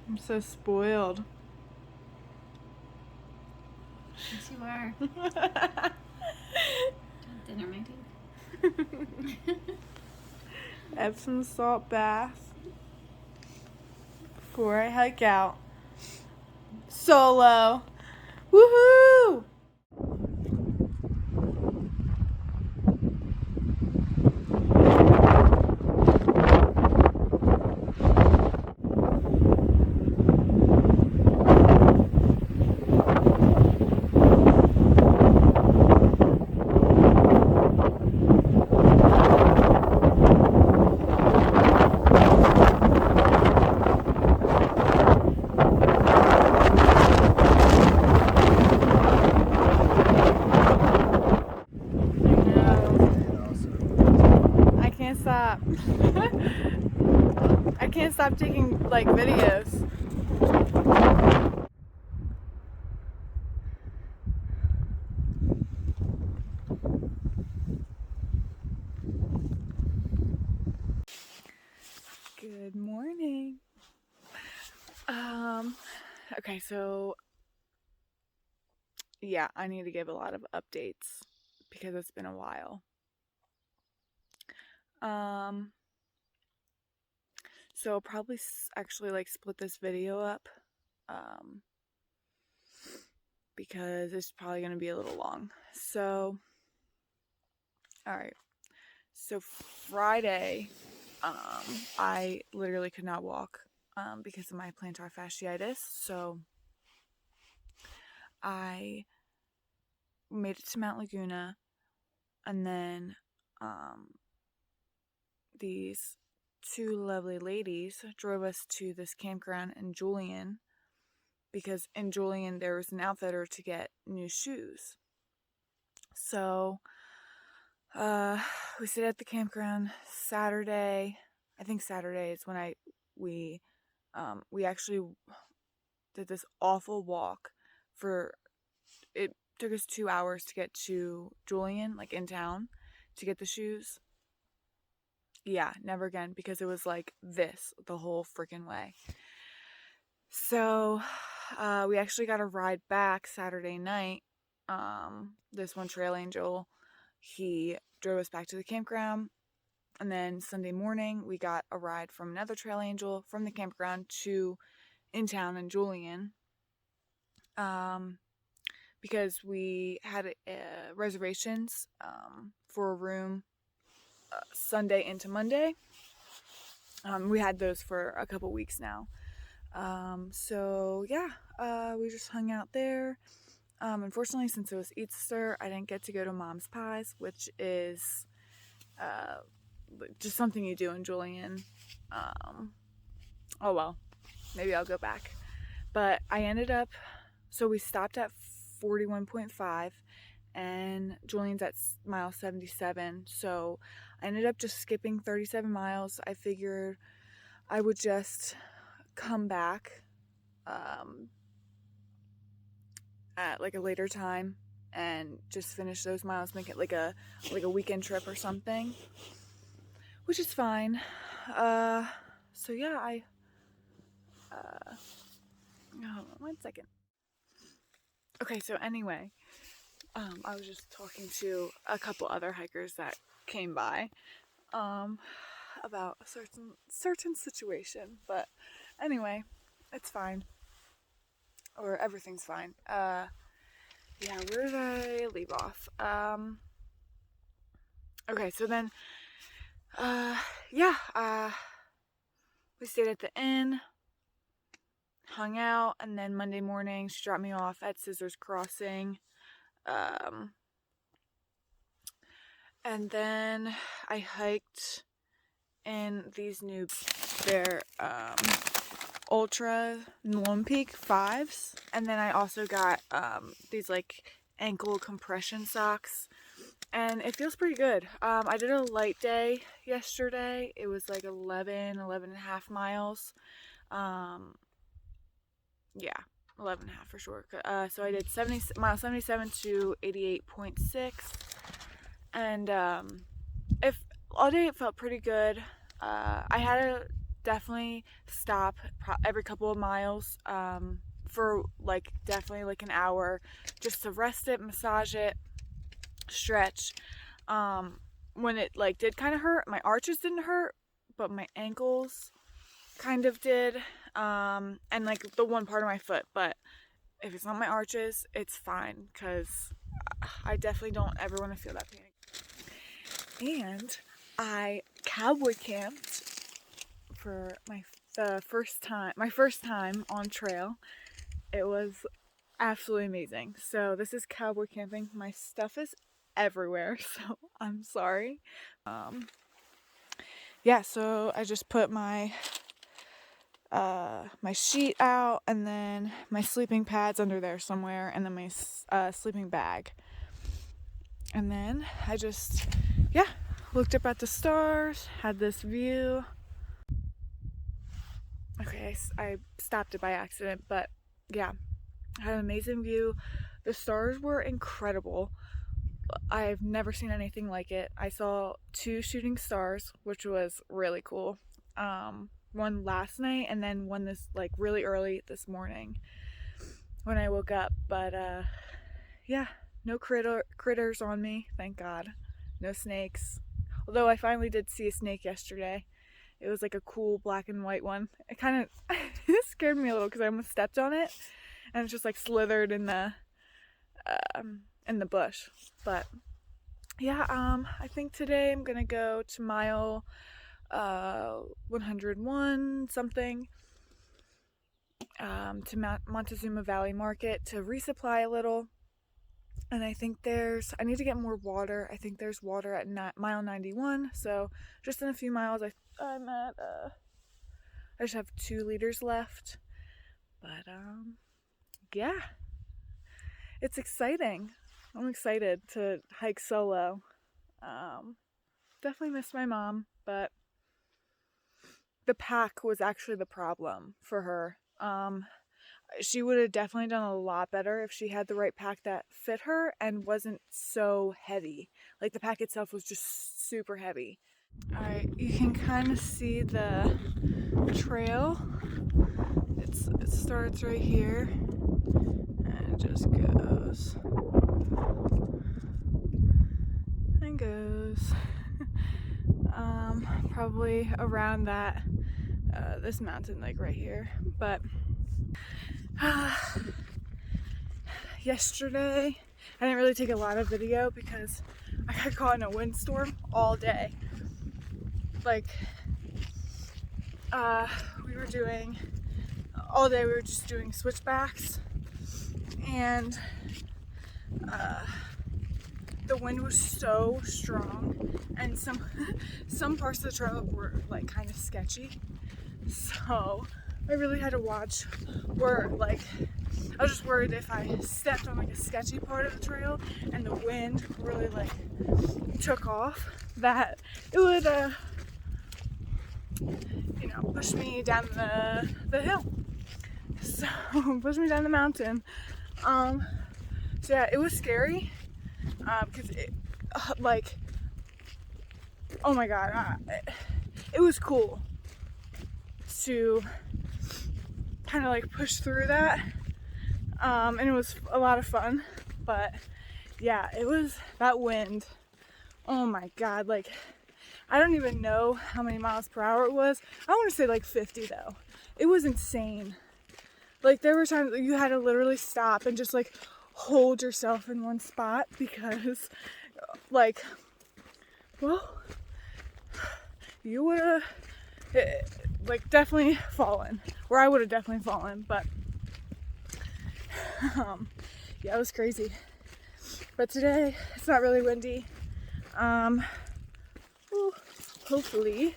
I'm so spoiled. Yes, you are. Dinner, maybe? Epsom salt bath before I hike out. Solo. Woohoo! I can't stop. I can't stop taking like videos. Good morning. Okay, so yeah, I need to give a lot of updates because it's been a while. So I'll probably actually like split this video up, because it's probably going to be a little long. So, all right. So Friday, I literally could not walk, because of my plantar fasciitis. So I made it to Mount Laguna, and then, these two lovely ladies drove us to this campground in Julian, because in Julian there was an outfitter to get new shoes. So we stayed at the campground Saturday. I think Saturday is when we actually did this awful walk. It took us 2 hours to get to Julian, like in town, to get the shoes. Yeah, never again, because it was like this the whole freaking way. So we actually got a ride back Saturday night. This one trail angel, he drove us back to the campground, and then Sunday morning we got a ride from another trail angel from the campground to in town in Julian, because we had reservations for a room Sunday into Monday. We had those for a couple weeks now. So yeah, we just hung out there. Unfortunately, since it was Easter, I didn't get to go to Mom's Pies, which is just something you do in Julian. Oh well, maybe I'll go back. But I ended up, so we stopped at 41.5, and Julian's at mile 77. So I ended up just skipping 37 miles. I figured I would just come back at like a later time and just finish those miles, make it like a weekend trip or something, which is fine. So yeah, hold on 1 second. Okay, so anyway, I was just talking to a couple other hikers that came by, about a certain situation, but anyway, it's fine, or everything's fine. Yeah, where did I leave off? Okay, so then, yeah, we stayed at the inn, hung out, and then Monday morning she dropped me off at Scissors Crossing, and then I hiked in these new, they're Ultra Lone Peak 5s, and then I also got these like ankle compression socks, and it feels pretty good. I did a light day yesterday. It was like 11 and a half miles. Yeah, 11 and a half for sure. So I did mile 77 to 88.6, and if all day it felt pretty good. I had definitely stop every couple of miles for like definitely like an hour just to rest it, massage it, stretch. When it like did kind of hurt, my arches didn't hurt, but my ankles kind of did, and like the one part of my foot. But if it's not my arches, it's fine, because I definitely don't ever want to feel that pain. And I cowboy camped for my first time on trail. It was absolutely amazing. So this is cowboy camping. My stuff is everywhere, so I'm sorry. Yeah, so I just put my my sheet out, and then my sleeping pads under there somewhere, and then my sleeping bag. And then I just, yeah, looked up at the stars, had this view. Okay, I stopped it by accident, but yeah, I had an amazing view. The stars were incredible. I've never seen anything like it. I saw 2 shooting stars, which was really cool. One last night, and then one this like really early this morning when I woke up. But yeah, no critters on me, thank God. No snakes. Although I finally did see a snake yesterday. It was like a cool black and white one. It kind of it scared me a little because I almost stepped on it, and it just like slithered in the bush. But yeah, I think today I'm gonna go to mile 101 something, to Montezuma Valley Market to resupply a little. And I think I need to get more water. I think there's water at mile 91. So just in a few miles, I'm at, I just have 2 liters left. But, yeah, it's exciting. I'm excited to hike solo. Definitely miss my mom, but the pack was actually the problem for her. She would have definitely done a lot better if she had the right pack that fit her and wasn't so heavy. Like the pack itself was just super heavy. Alright, you can kind of see the trail. It starts right here and it just goes and goes. Probably around that this mountain, like right here. But yesterday I didn't really take a lot of video because I got caught in a windstorm all day. Like we were just doing switchbacks, and the wind was so strong, and some parts of the trail were like kind of sketchy, so I really had to watch where, like, I was just worried if I stepped on like a sketchy part of the trail and the wind really like took off, that it would push me down the hill, so push me down the mountain. So yeah, it was scary, because it like, oh my God, it was cool to kind of like push through that, and it was a lot of fun. But yeah, it was that wind, oh my God, like I don't even know how many miles per hour it was. I want to say like 50 though. It was insane. Like there were times that you had to literally stop and just like hold yourself in one spot, because like, well, you would have like definitely fallen, or I would have definitely fallen. But yeah, it was crazy. But today it's not really windy. Hopefully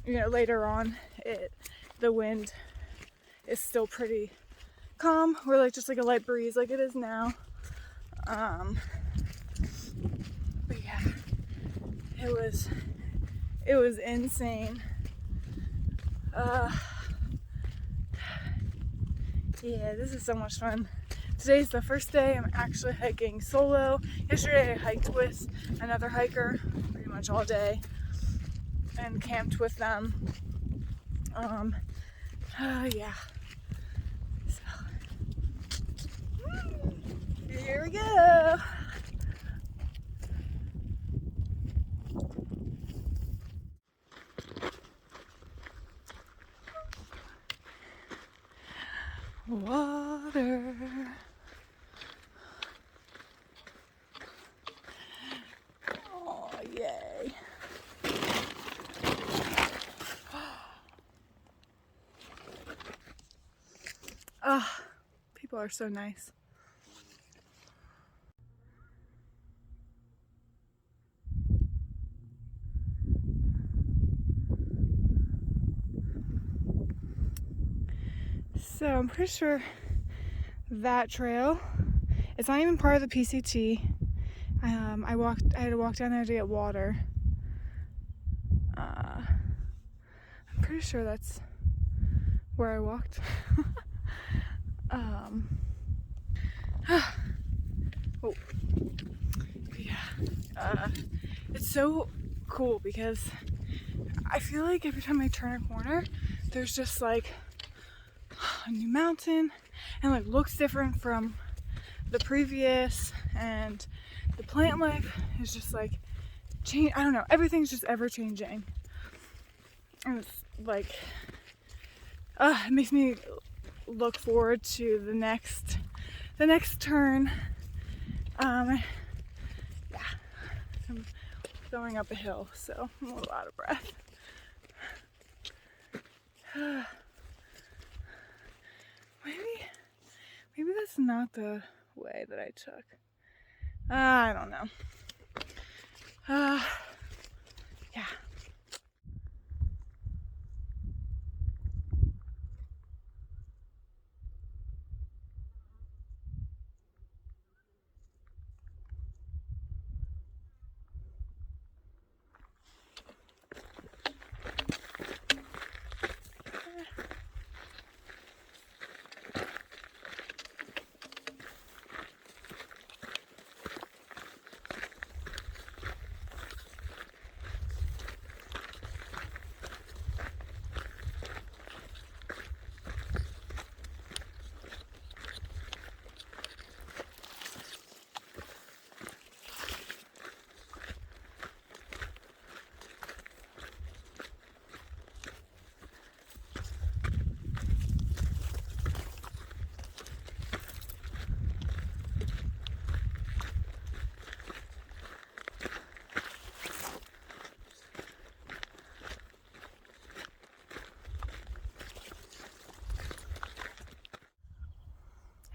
later on the wind is still pretty calm, or like just like a light breeze like it is now. But yeah, it was insane. Yeah, this is so much fun. Today's the first day I'm actually hiking solo. Yesterday I hiked with another hiker pretty much all day and camped with them. Yeah. So, here we go. Water. Oh, yay. Ah, people are so nice. So I'm pretty sure that trail, it's not even part of the PCT. I had to walk down there to get water. I'm pretty sure that's where I walked. Oh, yeah. It's so cool because I feel like every time I turn a corner, there's just like a new mountain and like looks different from the previous, and the plant life is just like change. I don't know, everything's just ever changing, and it's like it makes me look forward to the next turn. Yeah, I'm going up a hill, so I'm a little out of breath. Maybe that's not the way that I took. I don't know. Yeah.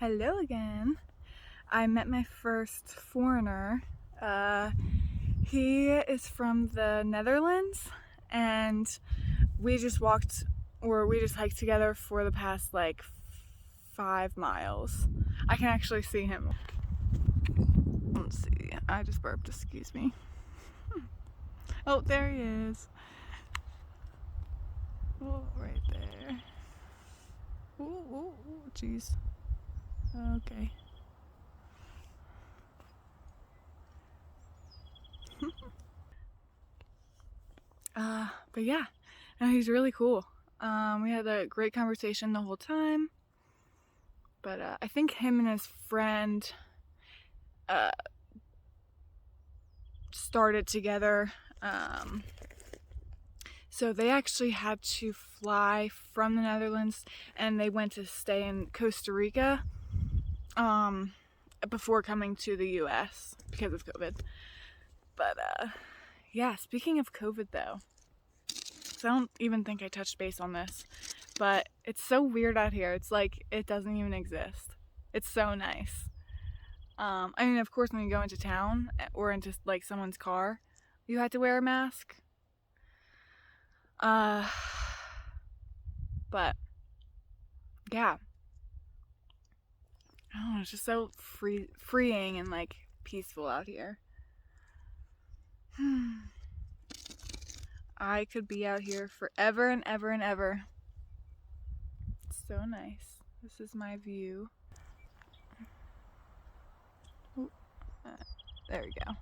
Hello again. I met my first foreigner. He is from the Netherlands, and we just hiked together for the past like 5 miles. I can actually see him. Let's see. I just burped, excuse me. Oh, there he is. Oh, right there. Oh, jeez. Okay. But yeah, no, he's really cool. We had a great conversation the whole time. But I think him and his friend started together. So they actually had to fly from the Netherlands, and they went to stay in Costa Rica before coming to the US because of COVID. But yeah, speaking of COVID though, so I don't even think I touched base on this, but it's so weird out here. It's like it doesn't even exist. It's so nice. I mean, of course, when you go into town or into like someone's car, you had to wear a mask. But yeah, I don't know, it's just so freeing and like peaceful out here. I could be out here forever and ever and ever. It's so nice. This is my view. Ooh, there we go.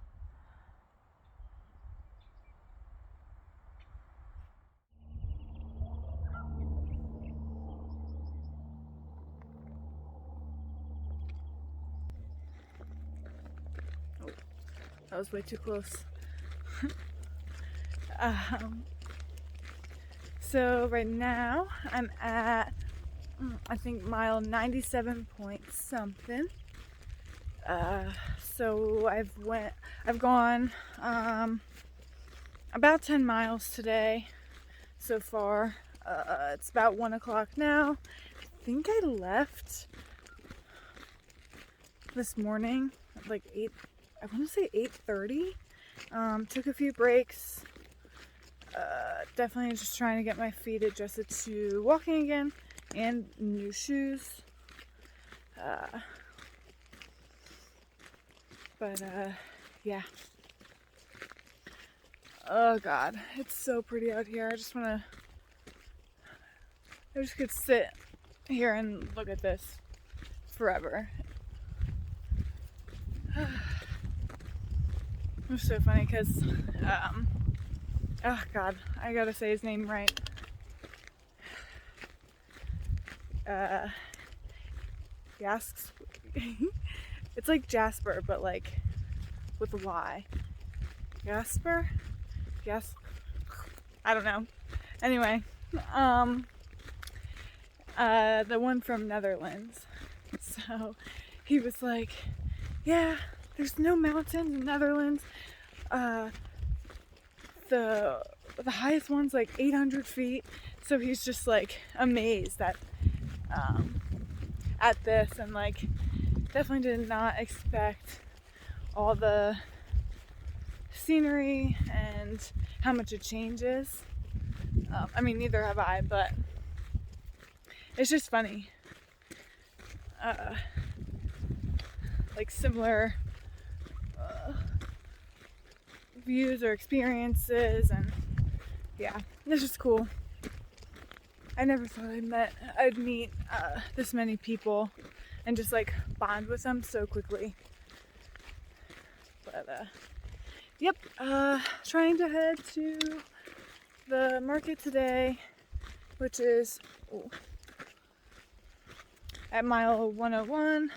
That was way too close. um, so right now I'm at, I think, mile 97 point something. So I've gone about 10 miles today so far. It's about 1 o'clock now. I think I left this morning at like 8, I want to say 8:30. Took a few breaks. Definitely just trying to get my feet adjusted to walking again and new shoes. But yeah. Oh God, it's so pretty out here. I just could sit here and look at this forever. It was so funny because, oh God, I gotta say his name right. Yasks. It's like Jasper, but like with a Y. Jasper? Yes. I don't know. Anyway, the one from Netherlands. So he was like, yeah, there's no mountains in Netherlands. The highest one's like 800 feet. So he's just like amazed at this, and like definitely did not expect all the scenery and how much it changes. I mean, neither have I, but it's just funny. Like similar views or experiences, and yeah, it's just cool. I never thought I'd meet this many people and just like bond with them so quickly. But yep, trying to head to the market today, which is at mile 101.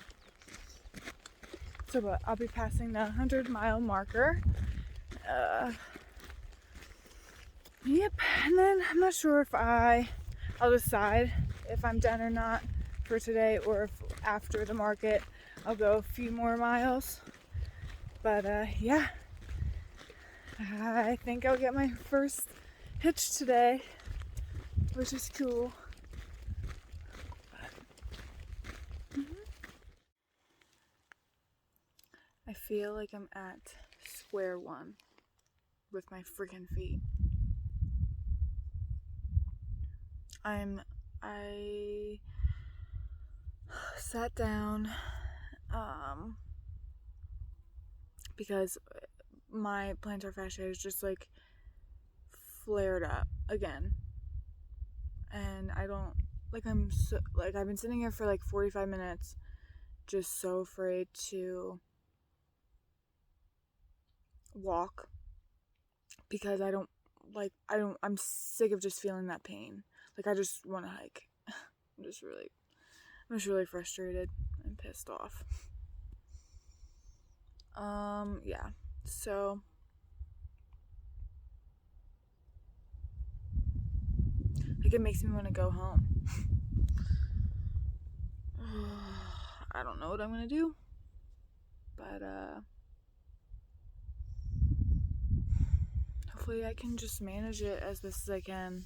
So I'll be passing the 100-mile marker. Yep, and then I'm not sure if I'll decide if I'm done or not for today, or if after the market I'll go a few more miles. But yeah, I think I'll get my first hitch today, which is cool. I feel like I'm at square one with my freaking feet. I sat down because my plantar fascia is just like flared up again, and I don't like, I've been sitting here for like 45 minutes just so afraid to walk because I'm sick of just feeling that pain. Like, I just want to hike. I'm just really frustrated and pissed off. Yeah. So like, it makes me want to go home. I don't know what I'm gonna do, but hopefully I can just manage it as best as I can.